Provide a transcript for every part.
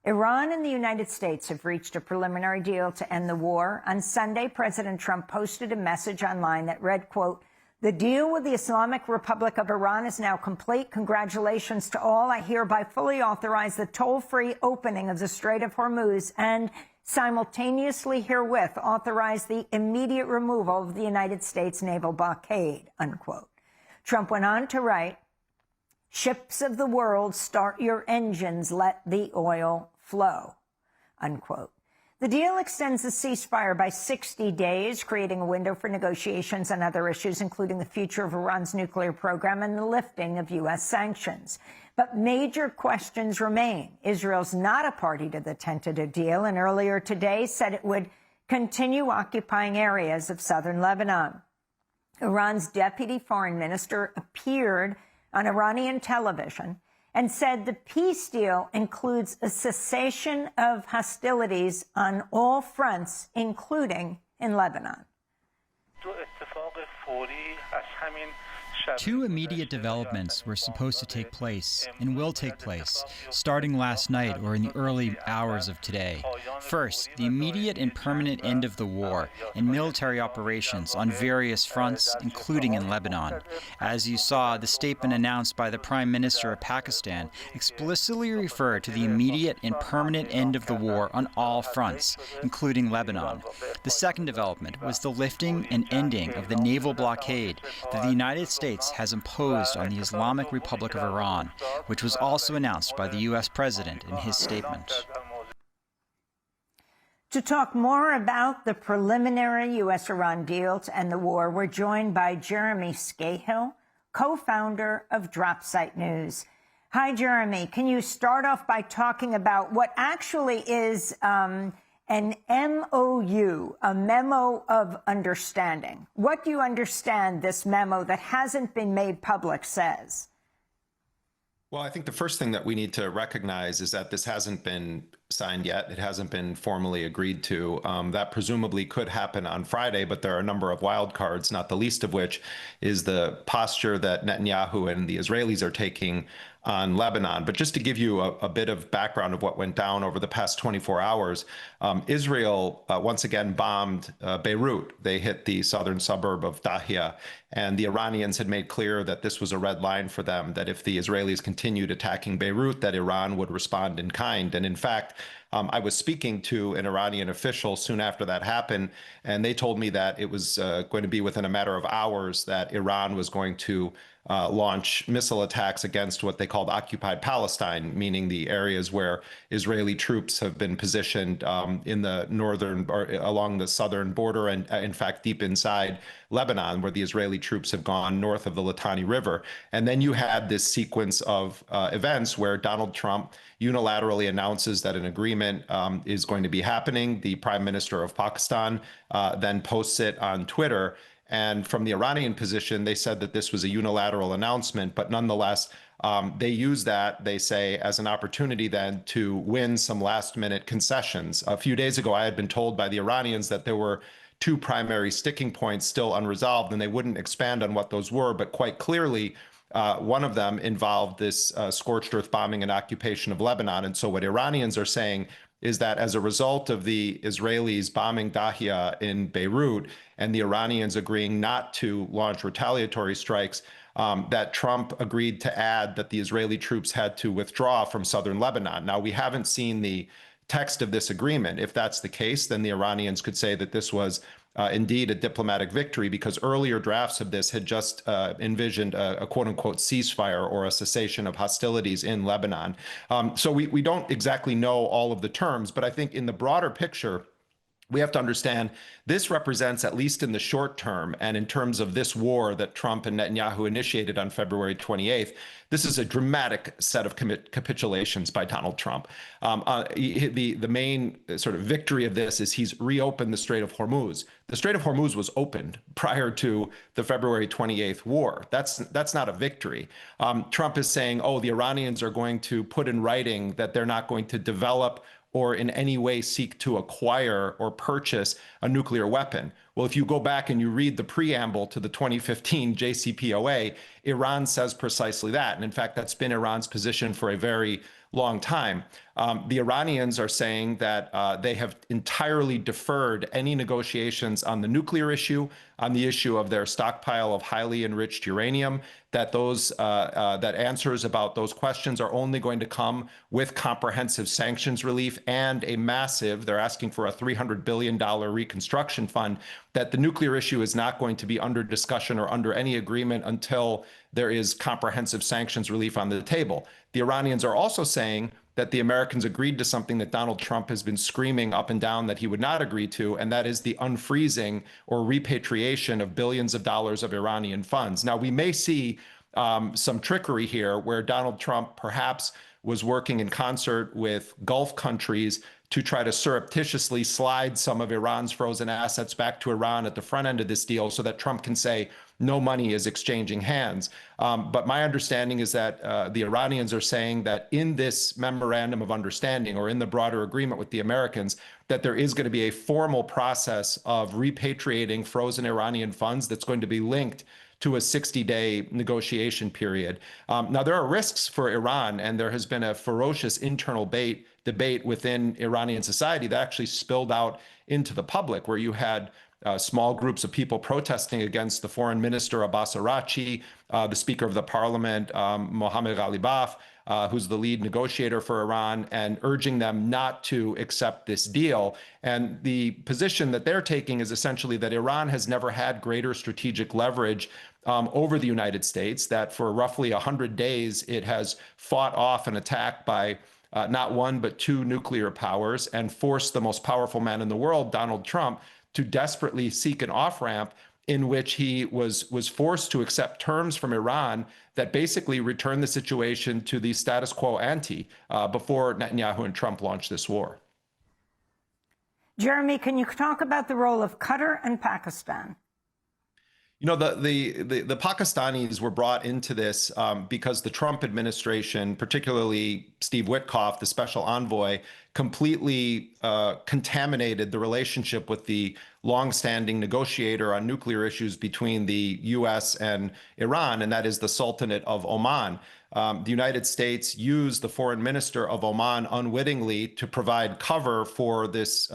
Iran and the United States have reached a preliminary deal to end the war. On Sunday, President Trump posted a message online that read, quote, "The deal with the Islamic Republic of Iran is now complete. Congratulations to all. I hereby fully authorize the toll-free opening of the Strait of Hormuz and simultaneously herewith authorize the immediate removal of the United States naval blockade," unquote. Trump went on to write, "Ships of the world, start your engines, let the oil flow," unquote. The deal extends the ceasefire by 60 days, creating a window for negotiations on other issues, including the future of Iran's nuclear program and the lifting of U.S. sanctions. But major questions remain. Israel's not a party to the tentative deal, and earlier today said it would continue occupying areas of southern Lebanon. Iran's deputy foreign minister appeared on Iranian television and said the peace deal includes a cessation of hostilities on all fronts, including in Lebanon. Two immediate developments were supposed to take place and will take place, starting last night or in the early hours of today. First, the immediate and permanent end of the war and military operations on various fronts, including in Lebanon. As you saw, the statement announced by the Prime Minister of Pakistan explicitly referred to the immediate and permanent end of the war on all fronts, including Lebanon. The second development was the lifting and ending of the naval blockade that the United States has imposed on the Islamic Republic of Iran, which was also announced by the U.S. President in his statement. To talk more about the preliminary U.S.-Iran deal to end the war, we're joined by Jeremy Scahill, co-founder of Dropsite News. Hi, Jeremy. Can you start off by talking about what actually is an MOU, a memo of understanding? What do you understand this memo that hasn't been made public says? Well, I think the first thing that we need to recognize is that this hasn't been signed yet. It hasn't been formally agreed to. That presumably could happen on Friday, but there are a number of wild cards, not the least of which is the posture that Netanyahu and the Israelis are taking on Lebanon. But just to give you a bit of background of what went down over the past 24 hours, Israel once again bombed Beirut. They hit the southern suburb of Dahia, and the Iranians had made clear that this was a red line for them, that if the Israelis continued attacking Beirut, that Iran would respond in kind. And in fact, I was speaking to an Iranian official soon after that happened, and they told me that it was going to be within a matter of hours that Iran was going to launch missile attacks against what they called occupied Palestine, meaning the areas where Israeli troops have been positioned in the northern or along the southern border, and in fact deep inside Lebanon, where the Israeli troops have gone north of the Litani River. And then you had this sequence of events where Donald Trump unilaterally announces that an agreement is going to be happening. The Prime Minister of Pakistan then posts it on Twitter. And from the Iranian position, they said that this was a unilateral announcement, but nonetheless, they use that, they say, as an opportunity then to win some last-minute concessions. A few days ago, I had been told by the Iranians that there were two primary sticking points still unresolved, and they wouldn't expand on what those were, but quite clearly, one of them involved this scorched earth bombing and occupation of Lebanon. And so what Iranians are saying is that as a result of the Israelis bombing Dahia in Beirut and the Iranians agreeing not to launch retaliatory strikes, that Trump agreed to add that the Israeli troops had to withdraw from southern Lebanon. Now, we haven't seen the text of this agreement. If that's the case, then the Iranians could say that this was indeed a diplomatic victory, because earlier drafts of this had just envisioned a quote-unquote ceasefire or a cessation of hostilities in Lebanon. So we don't exactly know all of the terms, but I think in the broader picture, we have to understand this represents, at least in the short term, and in terms of this war that Trump and Netanyahu initiated on February 28th, this is a dramatic set of capitulations by Donald Trump. The main sort of victory of this is he's reopened the Strait of Hormuz. The Strait of Hormuz was opened prior to the February 28th war. That's not a victory. Trump is saying, oh, the Iranians are going to put in writing that they're not going to develop or in any way seek to acquire or purchase a nuclear weapon. Well, if you go back and you read the preamble to the 2015 JCPOA, Iran says precisely that. And in fact, that's been Iran's position for a very long time. The Iranians are saying that they have entirely deferred any negotiations on the nuclear issue, on the issue of their stockpile of highly enriched uranium, that that answers about those questions are only going to come with comprehensive sanctions relief and a massive, they're asking for a $300 billion reconstruction fund, that the nuclear issue is not going to be under discussion or under any agreement until there is comprehensive sanctions relief on the table. The Iranians are also saying that the Americans agreed to something that Donald Trump has been screaming up and down that he would not agree to, and that is the unfreezing or repatriation of billions of dollars of Iranian funds. Now, we may see some trickery here where Donald Trump perhaps was working in concert with Gulf countries to try to surreptitiously slide some of Iran's frozen assets back to Iran at the front end of this deal so that Trump can say no money is exchanging hands. But my understanding is that the Iranians are saying that in this memorandum of understanding or in the broader agreement with the Americans, that there is going to be a formal process of repatriating frozen Iranian funds that's going to be linked to a 60-day negotiation period. Now, there are risks for Iran, and there has been a ferocious internal debate within Iranian society that actually spilled out into the public, where you had small groups of people protesting against the foreign minister, Abbas Araghchi, the speaker of the parliament, Mohammad Ghalibaf, who's the lead negotiator for Iran, and urging them not to accept this deal. And the position that they're taking is essentially that Iran has never had greater strategic leverage over the United States, that for roughly 100 days, it has fought off an attack by not one, but two nuclear powers and forced the most powerful man in the world, Donald Trump, to desperately seek an off-ramp in which he was forced to accept terms from Iran that basically returned the situation to the status quo ante before Netanyahu and Trump launched this war. Jeremy, can you talk about the role of Qatar and Pakistan? You know, the Pakistanis were brought into this because the Trump administration, particularly Steve Witkoff, the special envoy, completely contaminated the relationship with the longstanding negotiator on nuclear issues between the U.S. and Iran, and that is the Sultanate of Oman. The United States used the foreign minister of Oman unwittingly to provide cover for this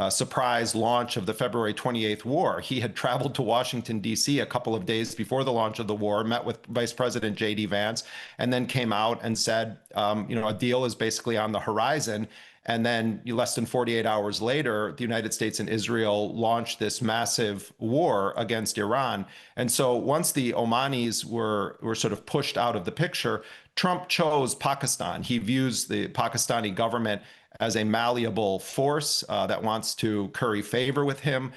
surprise launch of the February 28th war. He had traveled to Washington, D.C. a couple of days before the launch of the war, met with Vice President J.D. Vance, and then came out and said, a deal is basically on the horizon. And then less than 48 hours later, the United States and Israel launched this massive war against Iran. And so once the Omanis were sort of pushed out of the picture, Trump chose Pakistan. He views the Pakistani government as a malleable force that wants to curry favor with him.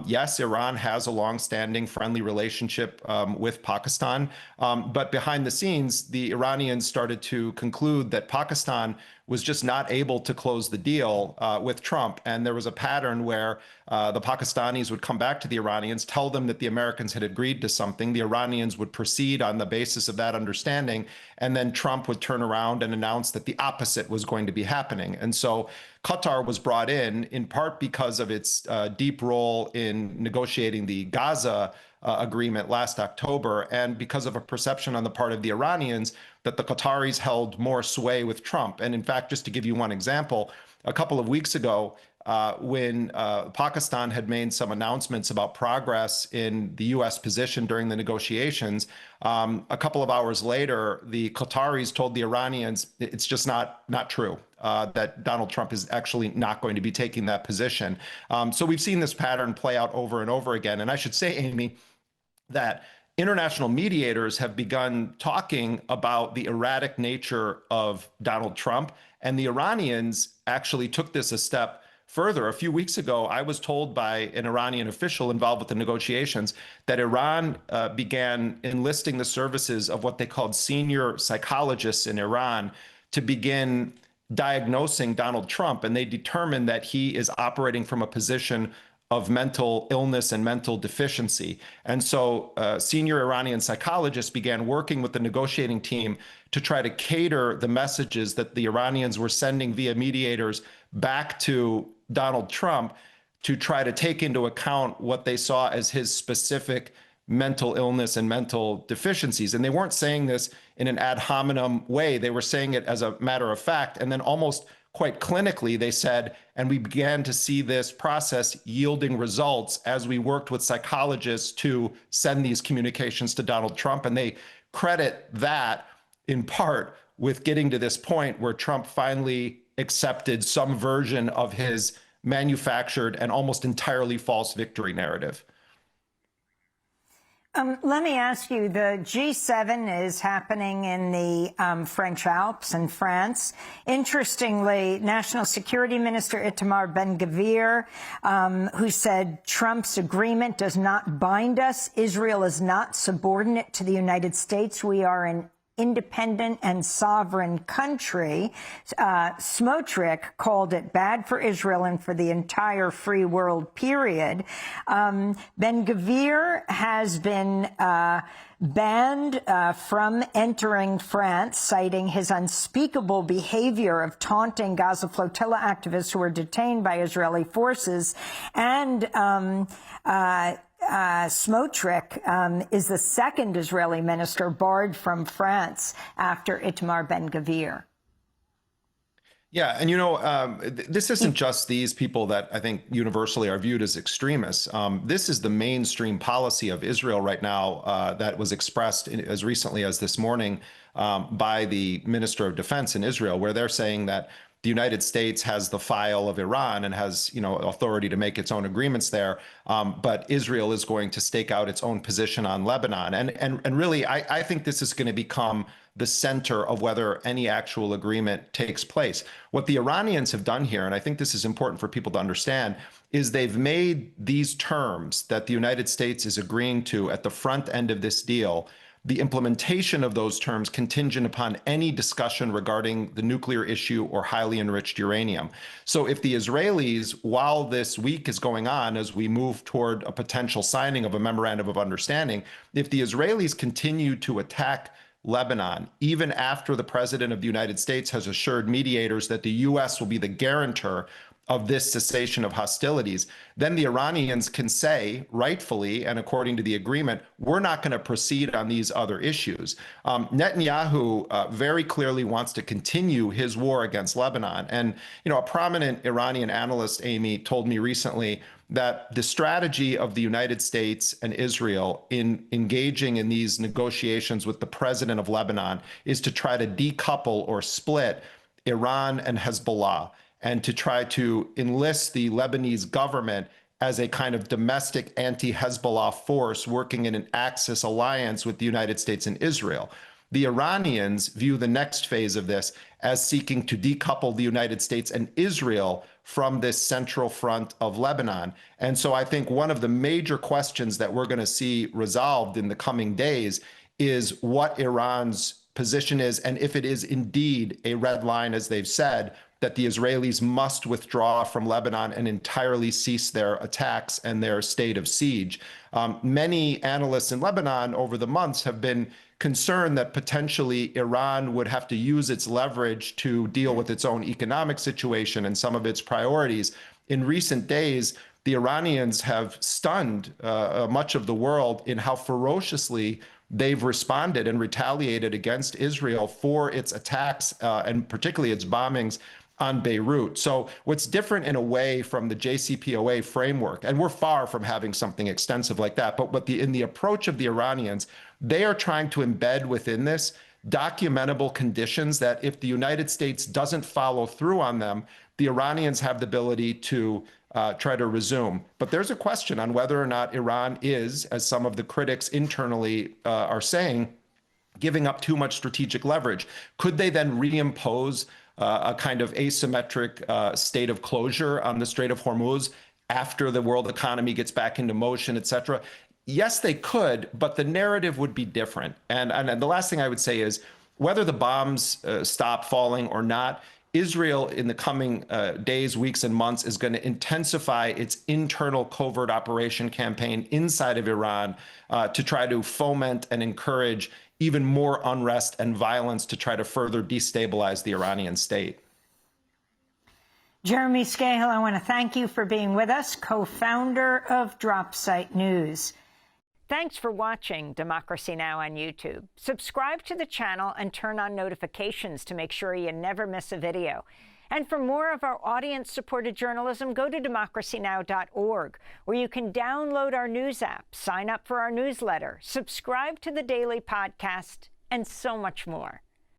Yes, Iran has a longstanding friendly relationship with Pakistan, but behind the scenes, the Iranians started to conclude that Pakistan was just not able to close the deal with Trump. And there was a pattern where the Pakistanis would come back to the Iranians, tell them that the Americans had agreed to something. The Iranians would proceed on the basis of that understanding. And then Trump would turn around and announce that the opposite was going to be happening. And so Qatar was brought in part because of its deep role in negotiating the Gaza agreement last October, and because of a perception on the part of the Iranians that the Qataris held more sway with Trump. And in fact, just to give you one example, a couple of weeks ago, when Pakistan had made some announcements about progress in the U.S. position during the negotiations, a couple of hours later, the Qataris told the Iranians it's just not true. That Donald Trump is actually not going to be taking that position. So we've seen this pattern play out over and over again. And I should say, Amy, that international mediators have begun talking about the erratic nature of Donald Trump, and the Iranians actually took this a step further. A few weeks ago, I was told by an Iranian official involved with the negotiations that Iran began enlisting the services of what they called senior psychologists in Iran to begin diagnosing Donald Trump, and they determined that he is operating from a position of mental illness and mental deficiency. And so senior Iranian psychologists began working with the negotiating team to try to cater the messages that the Iranians were sending via mediators back to Donald Trump to try to take into account what they saw as his specific mental illness and mental deficiencies. And they weren't saying this in an ad hominem way. They were saying it as a matter of fact. And then almost quite clinically, they said, and we began to see this process yielding results as we worked with psychologists to send these communications to Donald Trump. And they credit that in part with getting to this point where Trump finally accepted some version of his manufactured and almost entirely false victory narrative. Let me ask you, the G7 is happening in the French Alps in France. Interestingly, National Security Minister Itamar Ben-Gvir, who said Trump's agreement does not bind us. Israel is not subordinate to the United States. We are an independent and sovereign country. Smotrich called it bad for Israel and for the entire free world, period. Ben-Gvir has been banned from entering France, citing his unspeakable behavior of taunting Gaza flotilla activists who were detained by Israeli forces. And Smotrich is the second Israeli minister barred from France after Itamar Ben-Gvir. Yeah, and this isn't just these people that I think universally are viewed as extremists. This is the mainstream policy of Israel right now that was expressed as recently as this morning by the Minister of Defense in Israel, where they're saying that the United States has the file of Iran and has, authority to make its own agreements there. But Israel is going to stake out its own position on Lebanon. And really, I think this is going to become the center of whether any actual agreement takes place. What the Iranians have done here, and I think this is important for people to understand, is they've made these terms that the United States is agreeing to at the front end of this deal, the implementation of those terms contingent upon any discussion regarding the nuclear issue or highly enriched uranium. So if the Israelis, while this week is going on as we move toward a potential signing of a memorandum of understanding, if the Israelis continue to attack Lebanon, even after the president of the United States has assured mediators that the U.S. will be the guarantor of this cessation of hostilities, then the Iranians can say, rightfully, and according to the agreement, we're not going to proceed on these other issues. Netanyahu very clearly wants to continue his war against Lebanon. And, a prominent Iranian analyst, Amy, told me recently that the strategy of the United States and Israel in engaging in these negotiations with the president of Lebanon is to try to decouple or split Iran and Hezbollah, and to try to enlist the Lebanese government as a kind of domestic anti-Hezbollah force working in an Axis alliance with the United States and Israel. The Iranians view the next phase of this as seeking to decouple the United States and Israel from this central front of Lebanon. And so I think one of the major questions that we're going to see resolved in the coming days is what Iran's position is, and if it is indeed a red line, as they've said, that the Israelis must withdraw from Lebanon and entirely cease their attacks and their state of siege. Many analysts in Lebanon over the months have been concerned that potentially Iran would have to use its leverage to deal with its own economic situation and some of its priorities. In recent days, the Iranians have stunned much of the world in how ferociously they've responded and retaliated against Israel for its attacks and particularly its bombings on Beirut. So what's different in a way from the JCPOA framework, and we're far from having something extensive like that, but in the approach of the Iranians, they are trying to embed within this documentable conditions that if the United States doesn't follow through on them, the Iranians have the ability to try to resume. But there's a question on whether or not Iran is, as some of the critics internally are saying, giving up too much strategic leverage. Could they then reimpose a kind of asymmetric state of closure on the Strait of Hormuz after the world economy gets back into motion, et cetera? Yes, they could, but the narrative would be different. And the last thing I would say is whether the bombs stop falling or not, Israel in the coming days, weeks, and months is going to intensify its internal covert operation campaign inside of Iran to try to foment and encourage even more unrest and violence to try to further destabilize the Iranian state. Jeremy Scahill, I want to thank you for being with us, co-founder of Dropsite News. Thanks for watching Democracy Now! On YouTube. Subscribe to the channel and turn on notifications to make sure you never miss a video. And for more of our audience-supported journalism, go to democracynow.org, where you can download our news app, sign up for our newsletter, subscribe to the daily podcast, and so much more.